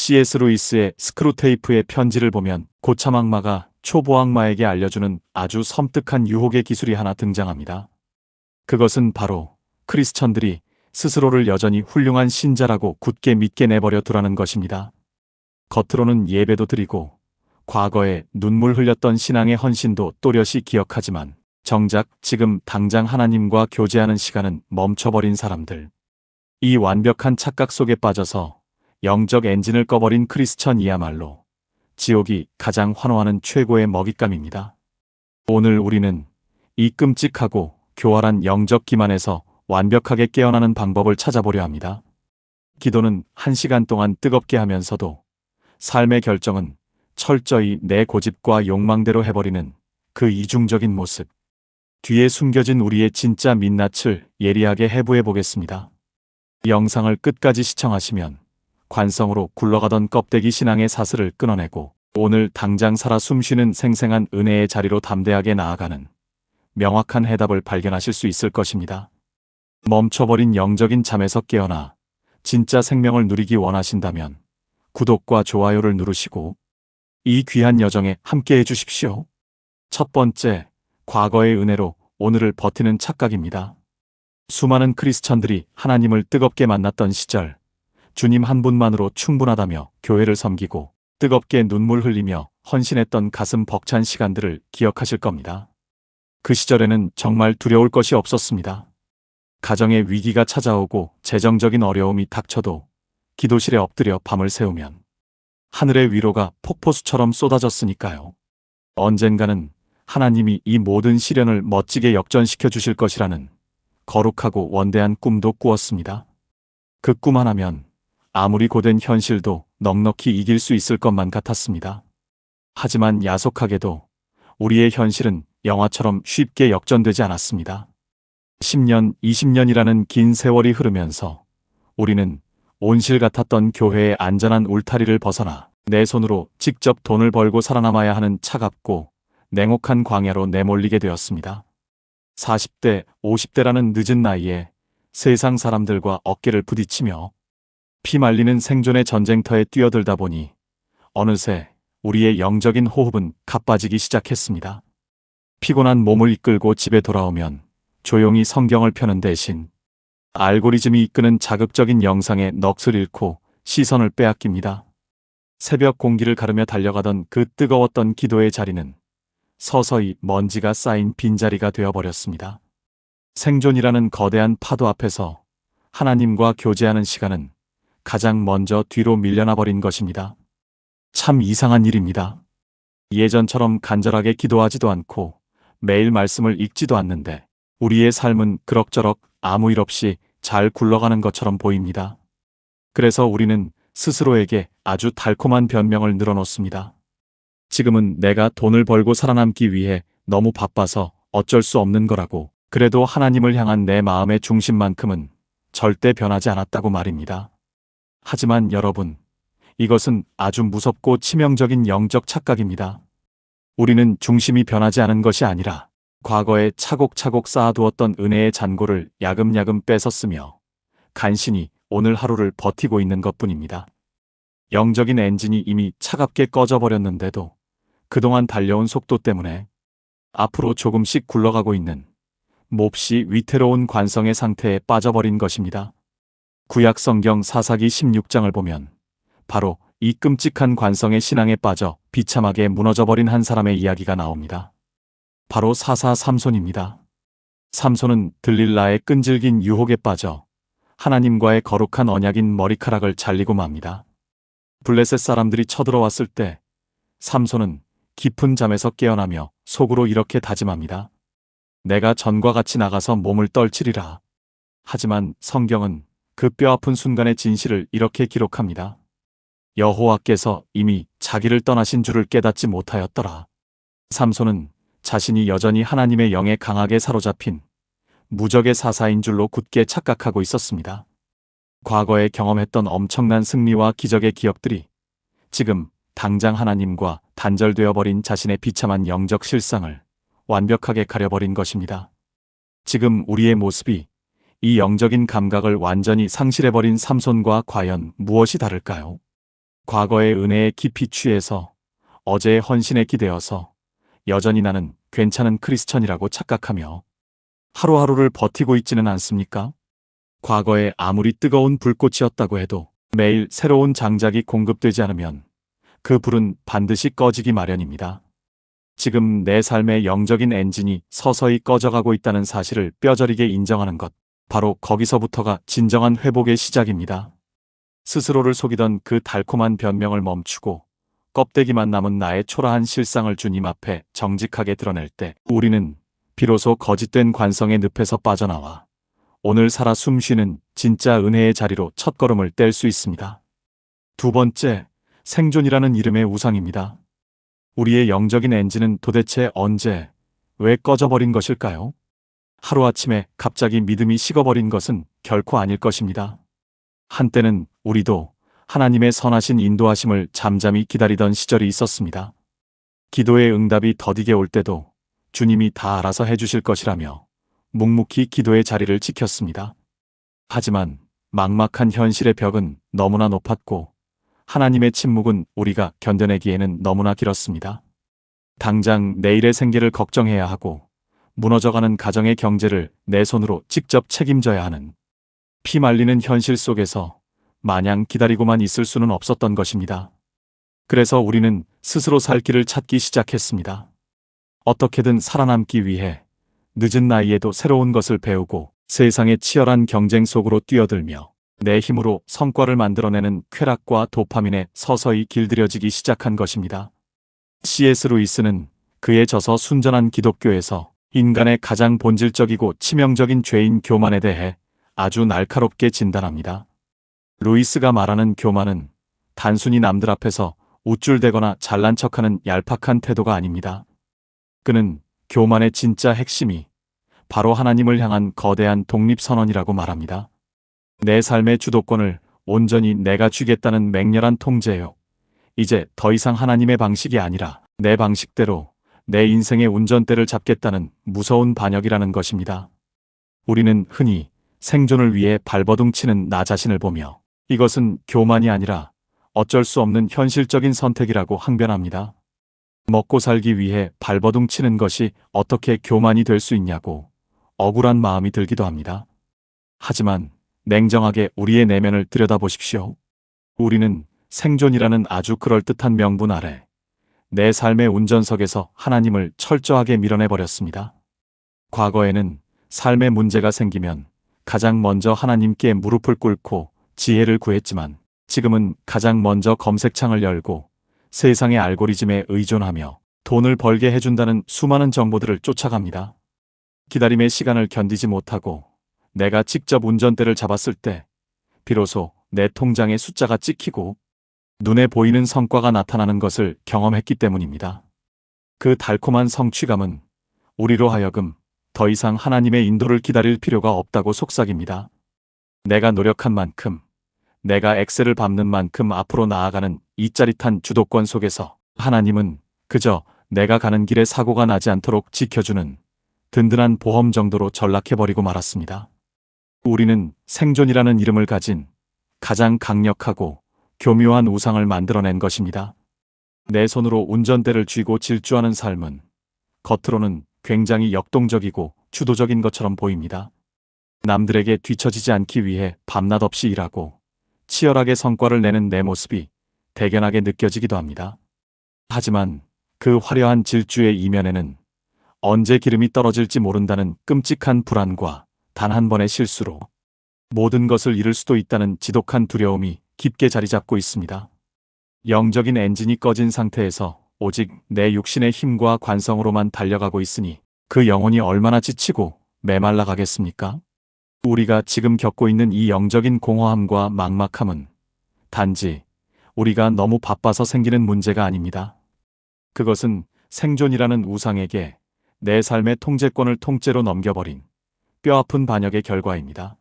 C.S. 루이스의 스크루테이프의 편지를 보면 고참 악마가 초보 악마에게 알려주는 아주 섬뜩한 유혹의 기술이 하나 등장합니다. 그것은 바로 크리스천들이 스스로를 여전히 훌륭한 신자라고 굳게 믿게 내버려 두라는 것입니다. 겉으로는 예배도 드리고 과거에 눈물 흘렸던 신앙의 헌신도 또렷이 기억하지만 정작 지금 당장 하나님과 교제하는 시간은 멈춰버린 사람들. 이 완벽한 착각 속에 빠져서 영적 엔진을 꺼버린 크리스천이야말로 지옥이 가장 환호하는 최고의 먹잇감입니다. 오늘 우리는 이 끔찍하고 교활한 영적 기만에서 완벽하게 깨어나는 방법을 찾아보려 합니다. 기도는 1시간 동안 뜨겁게 하면서도 삶의 결정은 철저히 내 고집과 욕망대로 해버리는 그 이중적인 모습. 뒤에 숨겨진 우리의 진짜 민낯을 예리하게 해부해 보겠습니다. 영상을 끝까지 시청하시면 관성으로 굴러가던 껍데기 신앙의 사슬을 끊어내고 오늘 당장 살아 숨쉬는 생생한 은혜의 자리로 담대하게 나아가는 명확한 해답을 발견하실 수 있을 것입니다. 멈춰버린 영적인 잠에서 깨어나 진짜 생명을 누리기 원하신다면 구독과 좋아요를 누르시고 이 귀한 여정에 함께 해주십시오. 첫 번째, 과거의 은혜로 오늘을 버티는 착각입니다. 수많은 크리스천들이 하나님을 뜨겁게 만났던 시절, 주님 한 분만으로 충분하다며 교회를 섬기고 뜨겁게 눈물 흘리며 헌신했던 가슴 벅찬 시간들을 기억하실 겁니다. 그 시절에는 정말 두려울 것이 없었습니다. 가정에 위기가 찾아오고 재정적인 어려움이 닥쳐도 기도실에 엎드려 밤을 새우면 하늘의 위로가 폭포수처럼 쏟아졌으니까요. 언젠가는 하나님이 이 모든 시련을 멋지게 역전시켜 주실 것이라는 거룩하고 원대한 꿈도 꾸었습니다. 그 꿈 하나면 아무리 고된 현실도 넉넉히 이길 수 있을 것만 같았습니다. 하지만 야속하게도 우리의 현실은 영화처럼 쉽게 역전되지 않았습니다. 10년, 20년이라는 긴 세월이 흐르면서 우리는 온실 같았던 교회의 안전한 울타리를 벗어나 내 손으로 직접 돈을 벌고 살아남아야 하는 차갑고 냉혹한 광야로 내몰리게 되었습니다. 40대, 50대라는 늦은 나이에 세상 사람들과 어깨를 부딪히며 피말리는 생존의 전쟁터에 뛰어들다 보니 어느새 우리의 영적인 호흡은 가빠지기 시작했습니다. 피곤한 몸을 이끌고 집에 돌아오면 조용히 성경을 펴는 대신 알고리즘이 이끄는 자극적인 영상에 넋을 잃고 시선을 빼앗깁니다. 새벽 공기를 가르며 달려가던 그 뜨거웠던 기도의 자리는 서서히 먼지가 쌓인 빈자리가 되어버렸습니다. 생존이라는 거대한 파도 앞에서 하나님과 교제하는 시간은 가장 먼저 뒤로 밀려나 버린 것입니다. 참 이상한 일입니다. 예전처럼 간절하게 기도하지도 않고 매일 말씀을 읽지도 않는데 우리의 삶은 그럭저럭 아무 일 없이 잘 굴러가는 것처럼 보입니다. 그래서 우리는 스스로에게 아주 달콤한 변명을 늘어놓습니다. 지금은 내가 돈을 벌고 살아남기 위해 너무 바빠서 어쩔 수 없는 거라고. 그래도 하나님을 향한 내 마음의 중심만큼은 절대 변하지 않았다고 말입니다. 하지만 여러분, 이것은 아주 무섭고 치명적인 영적 착각입니다. 우리는 중심이 변하지 않은 것이 아니라 과거에 차곡차곡 쌓아두었던 은혜의 잔고를 야금야금 뺏었으며 간신히 오늘 하루를 버티고 있는 것뿐입니다. 영적인 엔진이 이미 차갑게 꺼져버렸는데도 그동안 달려온 속도 때문에 앞으로 조금씩 굴러가고 있는 몹시 위태로운 관성의 상태에 빠져버린 것입니다. 구약 성경 사사기 16장을 보면 바로 이 끔찍한 관성의 신앙에 빠져 비참하게 무너져버린 한 사람의 이야기가 나옵니다. 바로 사사 삼손입니다. 삼손은 들릴라의 끈질긴 유혹에 빠져 하나님과의 거룩한 언약인 머리카락을 잘리고 맙니다. 블레셋 사람들이 쳐들어왔을 때 삼손은 깊은 잠에서 깨어나며 속으로 이렇게 다짐합니다. 내가 전과 같이 나가서 몸을 떨치리라. 하지만 성경은 그 뼈아픈 순간의 진실을 이렇게 기록합니다. 여호와께서 이미 자기를 떠나신 줄을 깨닫지 못하였더라. 삼손은 자신이 여전히 하나님의 영에 강하게 사로잡힌 무적의 사사인 줄로 굳게 착각하고 있었습니다. 과거에 경험했던 엄청난 승리와 기적의 기억들이 지금 당장 하나님과 단절되어 버린 자신의 비참한 영적 실상을 완벽하게 가려버린 것입니다. 지금 우리의 모습이 이 영적인 감각을 완전히 상실해버린 삼손과 과연 무엇이 다를까요? 과거의 은혜에 깊이 취해서 어제의 헌신에 기대어서 여전히 나는 괜찮은 크리스천이라고 착각하며 하루하루를 버티고 있지는 않습니까? 과거에 아무리 뜨거운 불꽃이었다고 해도 매일 새로운 장작이 공급되지 않으면 그 불은 반드시 꺼지기 마련입니다. 지금 내 삶의 영적인 엔진이 서서히 꺼져가고 있다는 사실을 뼈저리게 인정하는 것, 바로 거기서부터가 진정한 회복의 시작입니다. 스스로를 속이던 그 달콤한 변명을 멈추고 껍데기만 남은 나의 초라한 실상을 주님 앞에 정직하게 드러낼 때 우리는 비로소 거짓된 관성의 늪에서 빠져나와 오늘 살아 숨쉬는 진짜 은혜의 자리로 첫걸음을 뗄 수 있습니다. 두 번째, 생존이라는 이름의 우상입니다. 우리의 영적인 엔진은 도대체 언제, 왜 꺼져버린 것일까요? 하루아침에 갑자기 믿음이 식어버린 것은 결코 아닐 것입니다. 한때는 우리도 하나님의 선하신 인도하심을 잠잠히 기다리던 시절이 있었습니다. 기도의 응답이 더디게 올 때도 주님이 다 알아서 해주실 것이라며 묵묵히 기도의 자리를 지켰습니다. 하지만 막막한 현실의 벽은 너무나 높았고 하나님의 침묵은 우리가 견뎌내기에는 너무나 길었습니다. 당장 내일의 생계를 걱정해야 하고 무너져가는 가정의 경제를 내 손으로 직접 책임져야 하는 피말리는 현실 속에서 마냥 기다리고만 있을 수는 없었던 것입니다. 그래서 우리는 스스로 살 길을 찾기 시작했습니다. 어떻게든 살아남기 위해 늦은 나이에도 새로운 것을 배우고 세상의 치열한 경쟁 속으로 뛰어들며 내 힘으로 성과를 만들어내는 쾌락과 도파민에 서서히 길들여지기 시작한 것입니다. C.S. 루이스는 그의 저서 순전한 기독교에서 인간의 가장 본질적이고 치명적인 죄인 교만에 대해 아주 날카롭게 진단합니다. 루이스가 말하는 교만은 단순히 남들 앞에서 우쭐대거나 잘난 척하는 얄팍한 태도가 아닙니다. 그는 교만의 진짜 핵심이 바로 하나님을 향한 거대한 독립선언이라고 말합니다. 내 삶의 주도권을 온전히 내가 쥐겠다는 맹렬한 통제요. 이제 더 이상 하나님의 방식이 아니라 내 방식대로 내 인생의 운전대를 잡겠다는 무서운 반역이라는 것입니다. 우리는 흔히 생존을 위해 발버둥 치는 나 자신을 보며 이것은 교만이 아니라 어쩔 수 없는 현실적인 선택이라고 항변합니다. 먹고 살기 위해 발버둥 치는 것이 어떻게 교만이 될 수 있냐고 억울한 마음이 들기도 합니다. 하지만 냉정하게 우리의 내면을 들여다보십시오. 우리는 생존이라는 아주 그럴듯한 명분 아래 내 삶의 운전석에서 하나님을 철저하게 밀어내버렸습니다. 과거에는 삶의 문제가 생기면 가장 먼저 하나님께 무릎을 꿇고 지혜를 구했지만 지금은 가장 먼저 검색창을 열고 세상의 알고리즘에 의존하며 돈을 벌게 해준다는 수많은 정보들을 쫓아갑니다. 기다림의 시간을 견디지 못하고 내가 직접 운전대를 잡았을 때 비로소 내 통장에 숫자가 찍히고 눈에 보이는 성과가 나타나는 것을 경험했기 때문입니다. 그 달콤한 성취감은 우리로 하여금 더 이상 하나님의 인도를 기다릴 필요가 없다고 속삭입니다. 내가 노력한 만큼, 내가 엑셀을 밟는 만큼 앞으로 나아가는 이 짜릿한 주도권 속에서 하나님은 그저 내가 가는 길에 사고가 나지 않도록 지켜주는 든든한 보험 정도로 전락해버리고 말았습니다. 우리는 생존이라는 이름을 가진 가장 강력하고 교묘한 우상을 만들어낸 것입니다. 내 손으로 운전대를 쥐고 질주하는 삶은 겉으로는 굉장히 역동적이고 주도적인 것처럼 보입니다. 남들에게 뒤처지지 않기 위해 밤낮 없이 일하고 치열하게 성과를 내는 내 모습이 대견하게 느껴지기도 합니다. 하지만 그 화려한 질주의 이면에는 언제 기름이 떨어질지 모른다는 끔찍한 불안과 단 한 번의 실수로 모든 것을 잃을 수도 있다는 지독한 두려움이 깊게 자리 잡고 있습니다. 영적인 엔진이 꺼진 상태에서 오직 내 육신의 힘과 관성으로만 달려가고 있으니 그 영혼이 얼마나 지치고 메말라 가겠습니까? 우리가 지금 겪고 있는 이 영적인 공허함과 막막함은 단지 우리가 너무 바빠서 생기는 문제가 아닙니다. 그것은 생존이라는 우상에게 내 삶의 통제권을 통째로 넘겨버린 뼈아픈 반역의 결과입니다.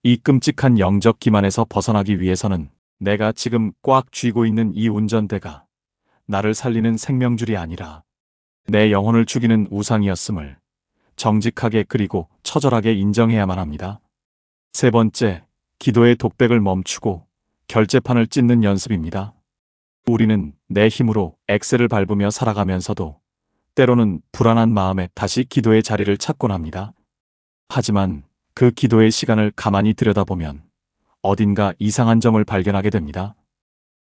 이 끔찍한 영적 기만에서 벗어나기 위해서는 내가 지금 꽉 쥐고 있는 이 운전대가 나를 살리는 생명줄이 아니라 내 영혼을 죽이는 우상이었음을 정직하게 그리고 처절하게 인정해야만 합니다. 세 번째, 기도의 독백을 멈추고 결제판을 찢는 연습입니다. 우리는 내 힘으로 엑셀을 밟으며 살아가면서도 때로는 불안한 마음에 다시 기도의 자리를 찾곤 합니다. 하지만 그 기도의 시간을 가만히 들여다보면 어딘가 이상한 점을 발견하게 됩니다.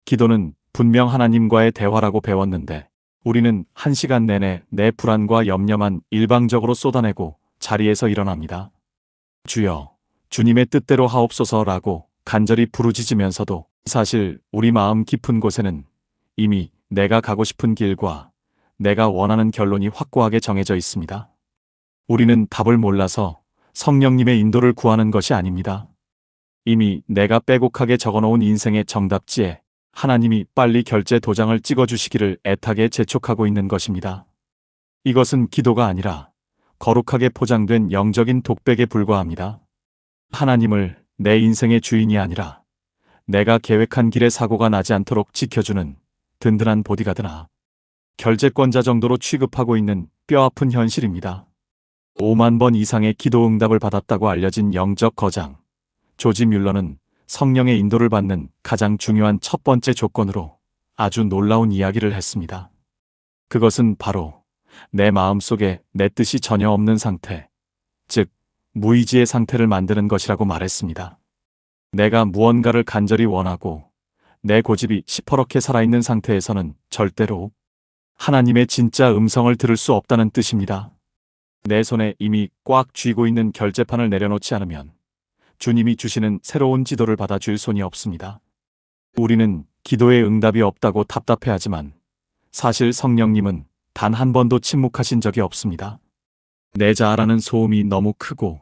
기도는 분명 하나님과의 대화라고 배웠는데 우리는 1시간 내내 내 불안과 염려만 일방적으로 쏟아내고 자리에서 일어납니다. 주여, 주님의 뜻대로 하옵소서라고 간절히 부르짖으면서도 사실 우리 마음 깊은 곳에는 이미 내가 가고 싶은 길과 내가 원하는 결론이 확고하게 정해져 있습니다. 우리는 답을 몰라서 성령님의 인도를 구하는 것이 아닙니다. 이미 내가 빼곡하게 적어놓은 인생의 정답지에 하나님이 빨리 결제 도장을 찍어주시기를 애타게 재촉하고 있는 것입니다. 이것은 기도가 아니라 거룩하게 포장된 영적인 독백에 불과합니다. 하나님을 내 인생의 주인이 아니라 내가 계획한 길에 사고가 나지 않도록 지켜주는 든든한 보디가드나 결재권자 정도로 취급하고 있는 뼈아픈 현실입니다. 5만 번 이상의 기도 응답을 받았다고 알려진 영적 거장 조지 뮬러는 성령의 인도를 받는 가장 중요한 첫 번째 조건으로 아주 놀라운 이야기를 했습니다. 그것은 바로 내 마음속에 내 뜻이 전혀 없는 상태, 즉 무의지의 상태를 만드는 것이라고 말했습니다. 내가 무언가를 간절히 원하고 내 고집이 시퍼렇게 살아있는 상태에서는 절대로 하나님의 진짜 음성을 들을 수 없다는 뜻입니다. 내 손에 이미 꽉 쥐고 있는 결제판을 내려놓지 않으면 주님이 주시는 새로운 지도를 받아 줄 손이 없습니다. 우리는 기도에 응답이 없다고 답답해하지만 사실 성령님은 단 한 번도 침묵하신 적이 없습니다. 내 자아라는 소음이 너무 크고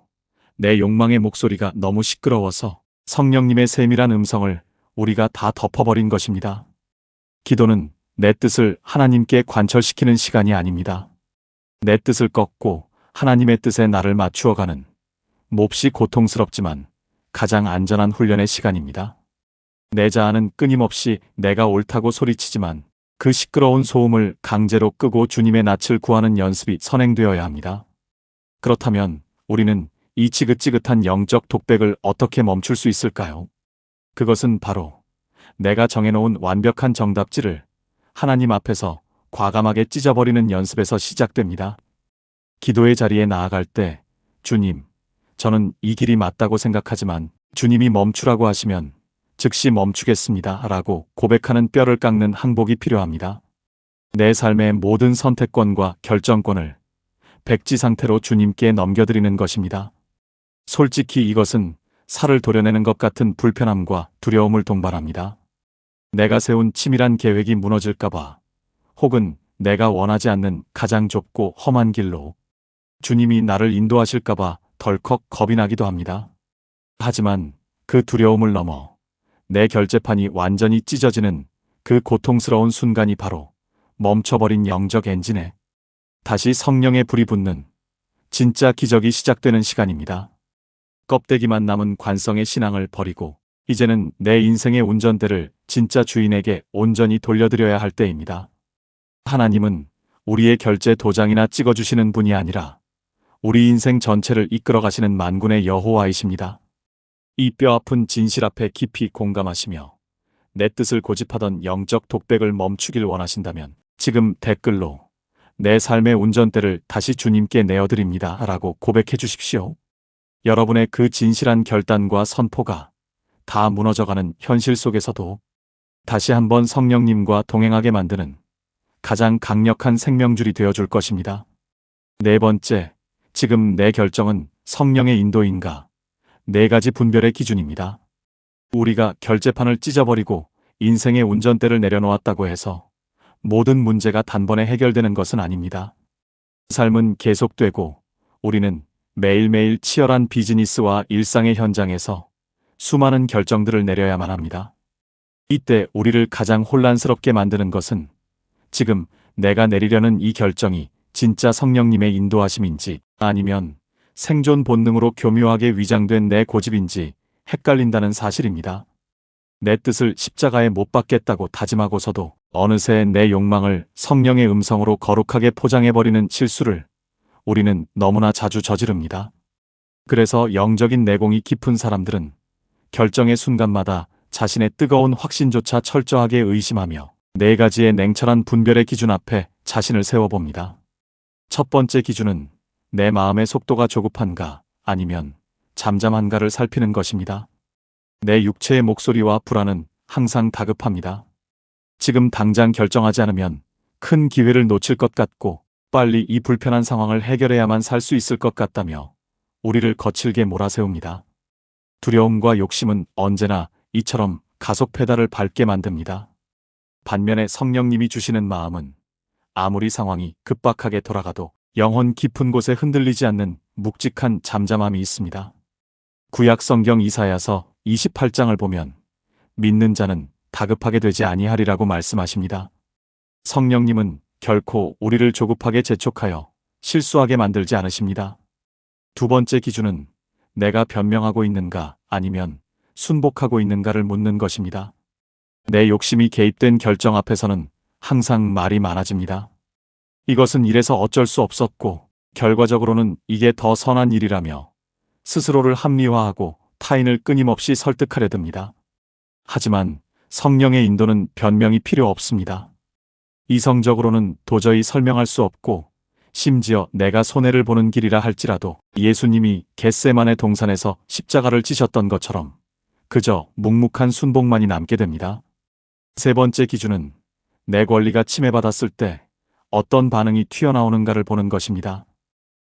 내 욕망의 목소리가 너무 시끄러워서 성령님의 세밀한 음성을 우리가 다 덮어버린 것입니다. 기도는 내 뜻을 하나님께 관철시키는 시간이 아닙니다. 내 뜻을 꺾고 하나님의 뜻에 나를 맞추어가는 몹시 고통스럽지만 가장 안전한 훈련의 시간입니다. 내 자아는 끊임없이 내가 옳다고 소리치지만 그 시끄러운 소음을 강제로 끄고 주님의 낯을 구하는 연습이 선행되어야 합니다. 그렇다면 우리는 이 지긋지긋한 영적 독백을 어떻게 멈출 수 있을까요? 그것은 바로 내가 정해놓은 완벽한 정답지를 하나님 앞에서 과감하게 찢어버리는 연습에서 시작됩니다. 기도의 자리에 나아갈 때 주님, 저는 이 길이 맞다고 생각하지만 주님이 멈추라고 하시면 즉시 멈추겠습니다 라고 고백하는 뼈를 깎는 항복이 필요합니다. 내 삶의 모든 선택권과 결정권을 백지 상태로 주님께 넘겨드리는 것입니다. 솔직히 이것은 살을 도려내는 것 같은 불편함과 두려움을 동반합니다. 내가 세운 치밀한 계획이 무너질까봐 혹은 내가 원하지 않는 가장 좁고 험한 길로 주님이 나를 인도하실까봐 덜컥 겁이 나기도 합니다. 하지만 그 두려움을 넘어 내 결제판이 완전히 찢어지는 그 고통스러운 순간이 바로 멈춰버린 영적 엔진에 다시 성령의 불이 붙는 진짜 기적이 시작되는 시간입니다. 껍데기만 남은 관성의 신앙을 버리고 이제는 내 인생의 운전대를 진짜 주인에게 온전히 돌려드려야 할 때입니다. 하나님은 우리의 결제 도장이나 찍어주시는 분이 아니라 우리 인생 전체를 이끌어 가시는 만군의 여호와이십니다. 이 뼈아픈 진실 앞에 깊이 공감하시며 내 뜻을 고집하던 영적 독백을 멈추길 원하신다면 지금 댓글로 내 삶의 운전대를 다시 주님께 내어드립니다 라고 고백해 주십시오. 여러분의 그 진실한 결단과 선포가 다 무너져가는 현실 속에서도 다시 한번 성령님과 동행하게 만드는 가장 강력한 생명줄이 되어줄 것입니다. 네 번째, 지금 내 결정은 성령의 인도인가? 4가지 분별의 기준입니다. 우리가 결제판을 찢어버리고 인생의 운전대를 내려놓았다고 해서 모든 문제가 단번에 해결되는 것은 아닙니다. 삶은 계속되고 우리는 매일매일 치열한 비즈니스와 일상의 현장에서 수많은 결정들을 내려야만 합니다. 이때 우리를 가장 혼란스럽게 만드는 것은 지금 내가 내리려는 이 결정이 진짜 성령님의 인도하심인지 아니면 생존 본능으로 교묘하게 위장된 내 고집인지 헷갈린다는 사실입니다. 내 뜻을 십자가에 못 박겠다고 다짐하고서도 어느새 내 욕망을 성령의 음성으로 거룩하게 포장해버리는 실수를 우리는 너무나 자주 저지릅니다. 그래서 영적인 내공이 깊은 사람들은 결정의 순간마다 자신의 뜨거운 확신조차 철저하게 의심하며 네 가지의 냉철한 분별의 기준 앞에 자신을 세워봅니다. 첫 번째 기준은 내 마음의 속도가 조급한가 아니면 잠잠한가를 살피는 것입니다. 내 육체의 목소리와 불안은 항상 다급합니다. 지금 당장 결정하지 않으면 큰 기회를 놓칠 것 같고 빨리 이 불편한 상황을 해결해야만 살 수 있을 것 같다며 우리를 거칠게 몰아세웁니다. 두려움과 욕심은 언제나 이처럼 가속 페달을 밟게 만듭니다. 반면에 성령님이 주시는 마음은 아무리 상황이 급박하게 돌아가도 영혼 깊은 곳에 흔들리지 않는 묵직한 잠잠함이 있습니다. 구약 성경 이사야서 28장을 보면 믿는 자는 다급하게 되지 아니하리라고 말씀하십니다. 성령님은 결코 우리를 조급하게 재촉하여 실수하게 만들지 않으십니다. 두 번째 기준은 내가 변명하고 있는가 아니면 순복하고 있는가를 묻는 것입니다. 내 욕심이 개입된 결정 앞에서는 항상 말이 많아집니다. 이것은 이래서 어쩔 수 없었고 결과적으로는 이게 더 선한 일이라며 스스로를 합리화하고 타인을 끊임없이 설득하려 듭니다. 하지만 성령의 인도는 변명이 필요 없습니다. 이성적으로는 도저히 설명할 수 없고 심지어 내가 손해를 보는 길이라 할지라도 예수님이 겟세마네 동산에서 십자가를 지셨던 것처럼 그저 묵묵한 순복만이 남게 됩니다. 세 번째 기준은 내 권리가 침해받았을 때 어떤 반응이 튀어나오는가를 보는 것입니다.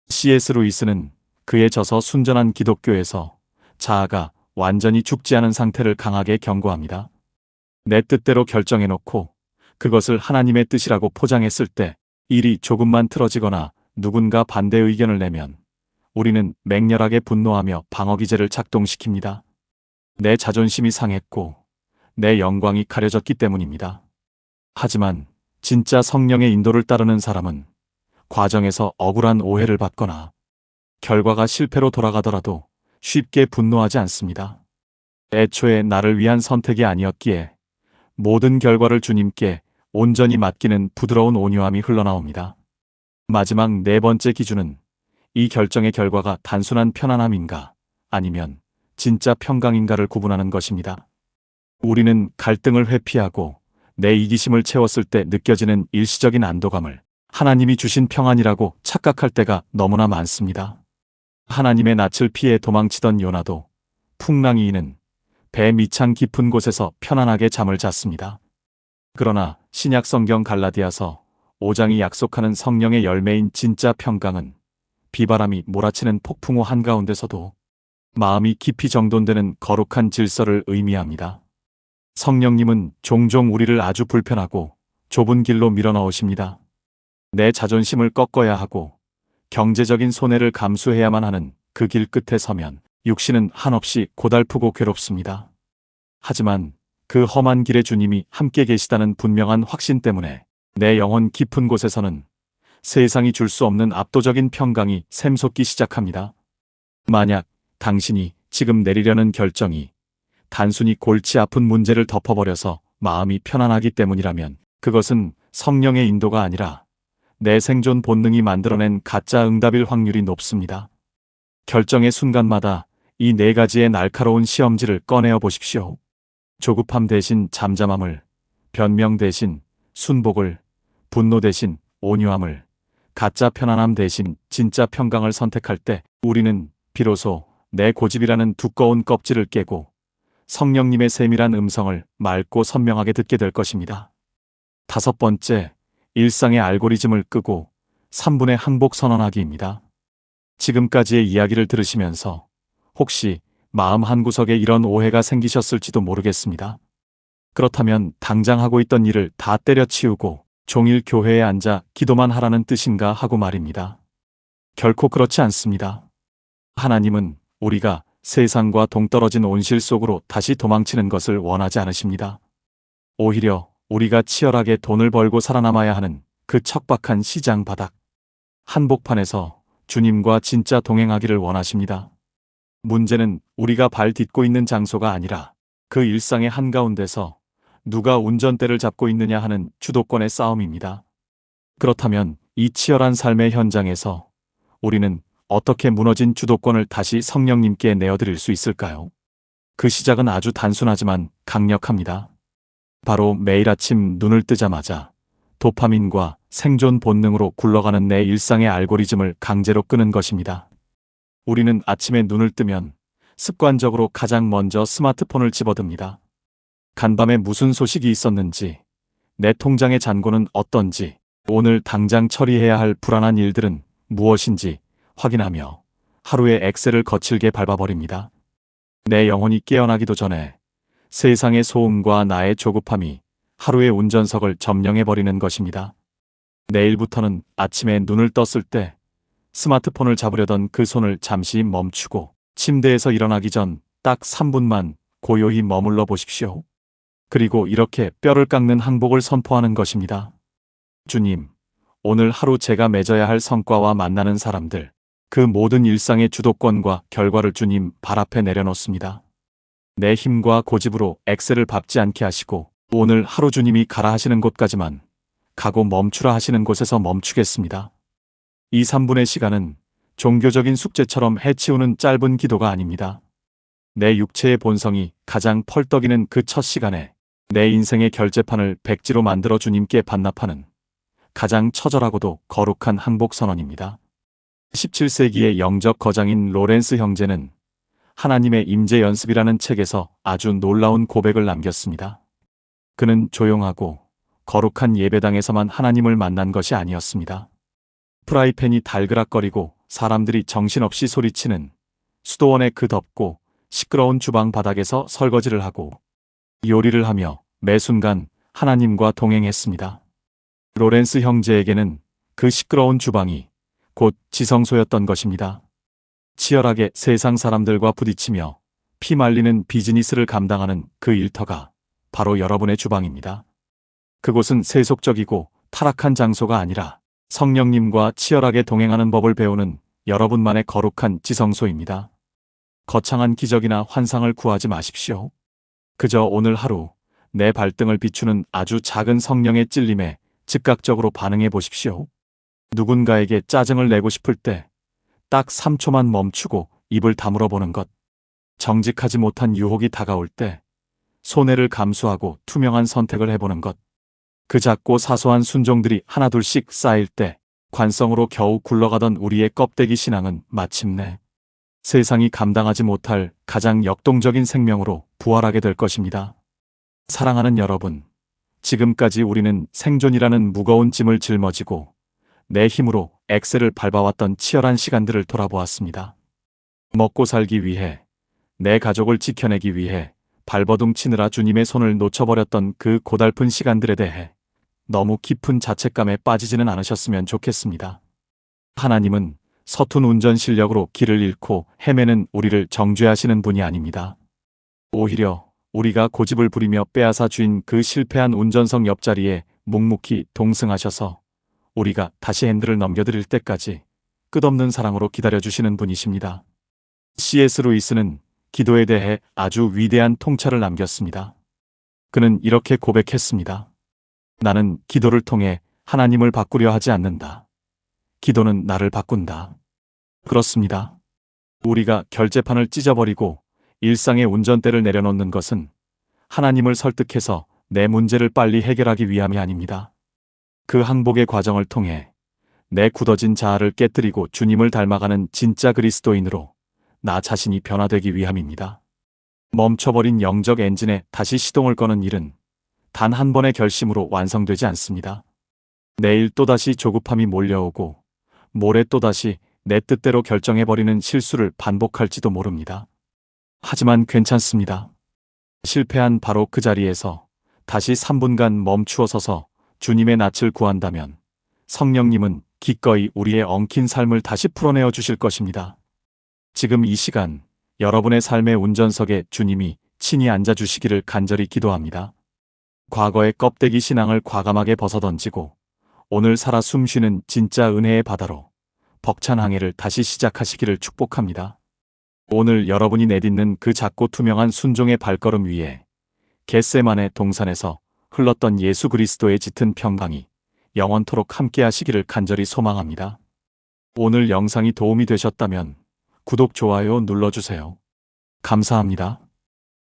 C.S. 루이스는 그의 저서 순전한 기독교에서 자아가 완전히 죽지 않은 상태를 강하게 경고합니다. 내 뜻대로 결정해놓고 그것을 하나님의 뜻이라고 포장했을 때 일이 조금만 틀어지거나 누군가 반대 의견을 내면 우리는 맹렬하게 분노하며 방어기제를 작동시킵니다. 내 자존심이 상했고 내 영광이 가려졌기 때문입니다. 하지만 진짜 성령의 인도를 따르는 사람은 과정에서 억울한 오해를 받거나 결과가 실패로 돌아가더라도 쉽게 분노하지 않습니다. 애초에 나를 위한 선택이 아니었기에 모든 결과를 주님께 온전히 맡기는 부드러운 온유함이 흘러나옵니다. 마지막 네 번째 기준은 이 결정의 결과가 단순한 편안함인가 아니면 진짜 평강인가를 구분하는 것입니다. 우리는 갈등을 회피하고 내 이기심을 채웠을 때 느껴지는 일시적인 안도감을 하나님이 주신 평안이라고 착각할 때가 너무나 많습니다. 하나님의 낯을 피해 도망치던 요나도 풍랑이 이는 배 밑창 깊은 곳에서 편안하게 잠을 잤습니다. 그러나 신약 성경 갈라디아서 5장이 약속하는 성령의 열매인 진짜 평강은 비바람이 몰아치는 폭풍우 한가운데서도 마음이 깊이 정돈되는 거룩한 질서를 의미합니다. 성령님은 종종 우리를 아주 불편하고 좁은 길로 밀어넣으십니다. 내 자존심을 꺾어야 하고 경제적인 손해를 감수해야만 하는 그 길 끝에 서면 육신은 한없이 고달프고 괴롭습니다. 하지만 그 험한 길에 주님이 함께 계시다는 분명한 확신 때문에 내 영혼 깊은 곳에서는 세상이 줄 수 없는 압도적인 평강이 샘솟기 시작합니다. 만약 당신이 지금 내리려는 결정이 단순히 골치 아픈 문제를 덮어버려서 마음이 편안하기 때문이라면 그것은 성령의 인도가 아니라 내 생존 본능이 만들어낸 가짜 응답일 확률이 높습니다. 결정의 순간마다 이 네 가지의 날카로운 시험지를 꺼내어 보십시오. 조급함 대신 잠잠함을, 변명 대신 순복을, 분노 대신 온유함을, 가짜 편안함 대신 진짜 평강을 선택할 때 우리는 비로소 내 고집이라는 두꺼운 껍질을 깨고 성령님의 세밀한 음성을 맑고 선명하게 듣게 될 것입니다. 다섯 번째, 일상의 알고리즘을 끄고 3분의 항복 선언하기입니다. 지금까지의 이야기를 들으시면서 혹시 마음 한구석에 이런 오해가 생기셨을지도 모르겠습니다. 그렇다면 당장 하고 있던 일을 다 때려치우고 종일 교회에 앉아 기도만 하라는 뜻인가 하고 말입니다. 결코 그렇지 않습니다. 하나님은 우리가 세상과 동떨어진 온실 속으로 다시 도망치는 것을 원하지 않으십니다. 오히려 우리가 치열하게 돈을 벌고 살아남아야 하는 그 척박한 시장 바닥 한복판에서 주님과 진짜 동행하기를 원하십니다. 문제는 우리가 발 딛고 있는 장소가 아니라 그 일상의 한가운데서 누가 운전대를 잡고 있느냐 하는 주도권의 싸움입니다. 그렇다면 이 치열한 삶의 현장에서 우리는 어떻게 무너진 주도권을 다시 성령님께 내어드릴 수 있을까요? 그 시작은 아주 단순하지만 강력합니다. 바로 매일 아침 눈을 뜨자마자 도파민과 생존 본능으로 굴러가는 내 일상의 알고리즘을 강제로 끄는 것입니다. 우리는 아침에 눈을 뜨면 습관적으로 가장 먼저 스마트폰을 집어듭니다. 간밤에 무슨 소식이 있었는지, 내 통장의 잔고는 어떤지, 오늘 당장 처리해야 할 불안한 일들은 무엇인지 확인하며 하루의 엑셀을 거칠게 밟아버립니다. 내 영혼이 깨어나기도 전에 세상의 소음과 나의 조급함이 하루의 운전석을 점령해버리는 것입니다. 내일부터는 아침에 눈을 떴을 때 스마트폰을 잡으려던 그 손을 잠시 멈추고 침대에서 일어나기 전 딱 3분만 고요히 머물러 보십시오. 그리고 이렇게 뼈를 깎는 항복을 선포하는 것입니다. 주님, 오늘 하루 제가 맺어야 할 성과와 만나는 사람들, 그 모든 일상의 주도권과 결과를 주님 발 앞에 내려놓습니다. 내 힘과 고집으로 엑셀을 밟지 않게 하시고 오늘 하루 주님이 가라 하시는 곳까지만 가고 멈추라 하시는 곳에서 멈추겠습니다. 이 3분의 시간은 종교적인 숙제처럼 해치우는 짧은 기도가 아닙니다. 내 육체의 본성이 가장 펄떡이는 그 첫 시간에 내 인생의 결제판을 백지로 만들어 주님께 반납하는 가장 처절하고도 거룩한 항복 선언입니다. 17세기의 영적 거장인 로렌스 형제는 하나님의 임재 연습이라는 책에서 아주 놀라운 고백을 남겼습니다. 그는 조용하고 거룩한 예배당에서만 하나님을 만난 것이 아니었습니다. 프라이팬이 달그락거리고 사람들이 정신없이 소리치는 수도원의 그 덥고 시끄러운 주방 바닥에서 설거지를 하고 요리를 하며 매 순간 하나님과 동행했습니다. 로렌스 형제에게는 그 시끄러운 주방이 곧 지성소였던 것입니다. 치열하게 세상 사람들과 부딪히며 피말리는 비즈니스를 감당하는 그 일터가 바로 여러분의 주방입니다. 그곳은 세속적이고 타락한 장소가 아니라 성령님과 치열하게 동행하는 법을 배우는 여러분만의 거룩한 지성소입니다. 거창한 기적이나 환상을 구하지 마십시오. 그저 오늘 하루 내 발등을 비추는 아주 작은 성령의 찔림에 즉각적으로 반응해 보십시오. 누군가에게 짜증을 내고 싶을 때 딱 3초만 멈추고 입을 다물어 보는 것. 정직하지 못한 유혹이 다가올 때 손해를 감수하고 투명한 선택을 해보는 것. 그 작고 사소한 순종들이 하나둘씩 쌓일 때 관성으로 겨우 굴러가던 우리의 껍데기 신앙은 마침내 세상이 감당하지 못할 가장 역동적인 생명으로 부활하게 될 것입니다. 사랑하는 여러분, 지금까지 우리는 생존이라는 무거운 짐을 짊어지고 내 힘으로 엑셀을 밟아왔던 치열한 시간들을 돌아보았습니다. 먹고 살기 위해, 내 가족을 지켜내기 위해 발버둥 치느라 주님의 손을 놓쳐버렸던 그 고달픈 시간들에 대해 너무 깊은 자책감에 빠지지는 않으셨으면 좋겠습니다. 하나님은 서툰 운전 실력으로 길을 잃고 헤매는 우리를 정죄하시는 분이 아닙니다. 오히려 우리가 고집을 부리며 빼앗아 쥔 그 실패한 운전석 옆자리에 묵묵히 동승하셔서 우리가 다시 핸들을 넘겨드릴 때까지 끝없는 사랑으로 기다려주시는 분이십니다. C.S. 루이스는 기도에 대해 아주 위대한 통찰을 남겼습니다. 그는 이렇게 고백했습니다. 나는 기도를 통해 하나님을 바꾸려 하지 않는다. 기도는 나를 바꾼다. 그렇습니다. 우리가 결제판을 찢어버리고 일상의 운전대를 내려놓는 것은 하나님을 설득해서 내 문제를 빨리 해결하기 위함이 아닙니다. 그 항복의 과정을 통해 내 굳어진 자아를 깨뜨리고 주님을 닮아가는 진짜 그리스도인으로 나 자신이 변화되기 위함입니다. 멈춰버린 영적 엔진에 다시 시동을 거는 일은 단 한 번의 결심으로 완성되지 않습니다. 내일 또다시 조급함이 몰려오고 모레 또다시 내 뜻대로 결정해버리는 실수를 반복할지도 모릅니다. 하지만 괜찮습니다. 실패한 바로 그 자리에서 다시 3분간 멈추어 서서 주님의 낯을 구한다면 성령님은 기꺼이 우리의 엉킨 삶을 다시 풀어내어 주실 것입니다. 지금 이 시간 여러분의 삶의 운전석에 주님이 친히 앉아주시기를 간절히 기도합니다. 과거의 껍데기 신앙을 과감하게 벗어던지고 오늘 살아 숨쉬는 진짜 은혜의 바다로 벅찬 항해를 다시 시작하시기를 축복합니다. 오늘 여러분이 내딛는 그 작고 투명한 순종의 발걸음 위에 겟세마네 동산에서 흘렀던 예수 그리스도의 짙은 평강이 영원토록 함께 하시기를 간절히 소망합니다. 오늘 영상이 도움이 되셨다면 구독, 좋아요 눌러주세요. 감사합니다.